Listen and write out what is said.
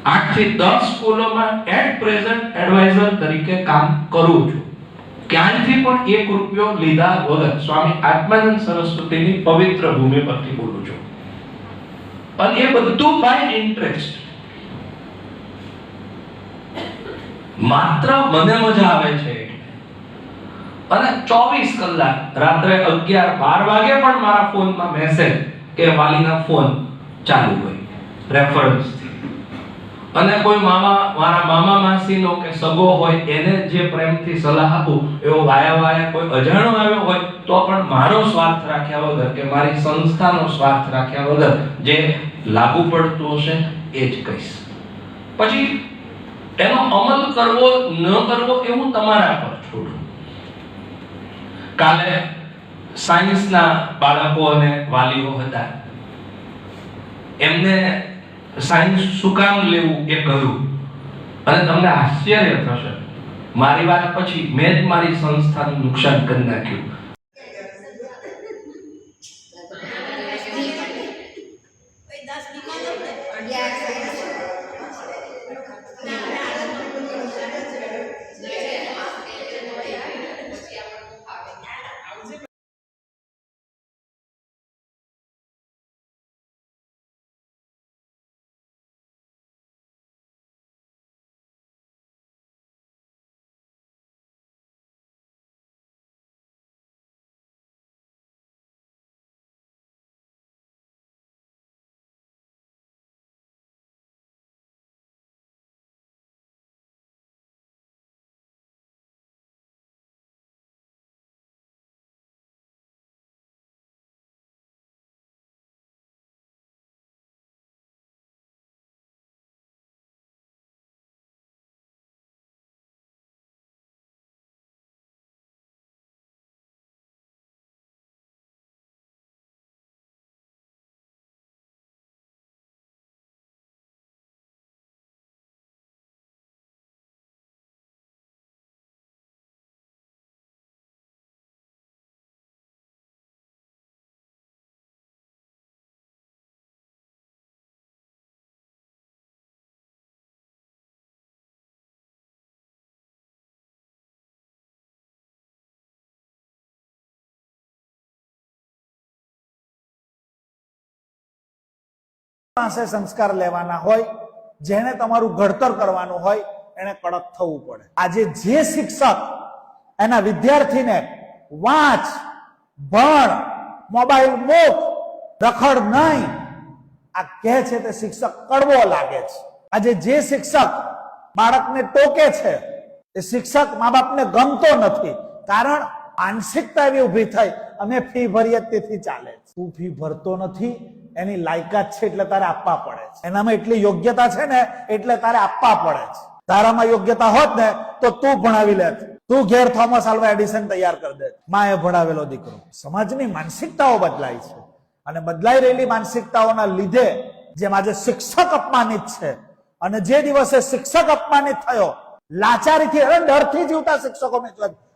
8 થી 10 સ્કૂલોમાં at present adviser તરીકે કામ કરું છું. ક્યાંયથી પણ 1 રૂપિયો લીધા વગર સ્વામી આત્માનંદ સરસ્વતીની પવિત્ર ભૂમિ પરથી બોલું છું. અને એ બધું બાય ઇન્ટરેસ્ટ. માત્ર મને મજા આવે છે. અને 24 કલાક રાત્રે 11-12 વાગે પણ મારા ફોનમાં મેસેજ કે વાલીના ફોન ચાલુ હોય રેફરન્સ થી. અને કોઈ મારા મામા માસીનો કે સગો હોય એને જે પ્રેમથી સલાહ આપું એવો વાયા કોઈ અજાણો આવ્યો હોય તો પણ મારો સ્વાર્થ રાખ્યા વગર કે મારી સંસ્થાનો સ્વાર્થ રાખ્યા વગર જે લાગુ પડતું હશે એ જ કહીશ. પછી એનો અમલ કરવો ન કરવો એ હું તમારા પર છોડું. કાલે સાયન્સના બાળકો અને વાલીઓ હતા. એમને સાયન્સ શું કામ લેવું એ કહ્યું. અને તમને આશ્ચર્ય થશે, મારી વાત પછી મેં જ મારી સંસ્થાનું નુકસાન કરી નાખ્યું. પાસે સંસ્કાર લેવાના હોય, જેને તમારું ઘડતર કરવાનું હોય એને કડક થવું પડે. આજે જે શિક્ષક એના વિદ્યાર્થીને વાંચ, ભણ, મોબાઈલ મૂક, રખડ નહીં આ કહે છે તે શિક્ષક કડવો લાગે છે. આજે જે શિક્ષક બાળકને ટોકે છે એ શિક્ષક મા બાપને ગમતો નથી. કારણ માનસિકતા એવી ઉભી થઈ અમે ફી ભરીએ તેથી ચાલે. તું ફી ભરતો નથી, એની લાયકાત છે એટલે તારે આપવા પડે છે. એનામાં એટલી યોગ્યતા છે ને એટલે તારે આપવા પડે છે. તારામાં યોગ્યતા હોત ને તો તું ભણાવી લે. તું ઘેર થોમસ આલ્વા એડિસન તૈયાર કરી દે. માએ ભણાવેલો દીકરો. સમાજની માનસિકતાઓ બદલાય છે અને બદલાઈ રહેલી માનસિકતાઓના લીધે જેમ આજે શિક્ષક અપમાનિત છે અને જે દિવસે શિક્ષક અપમાનિત થયો લાચારીથી અને ડરથી જીવતા શિક્ષકો મેં જોયા.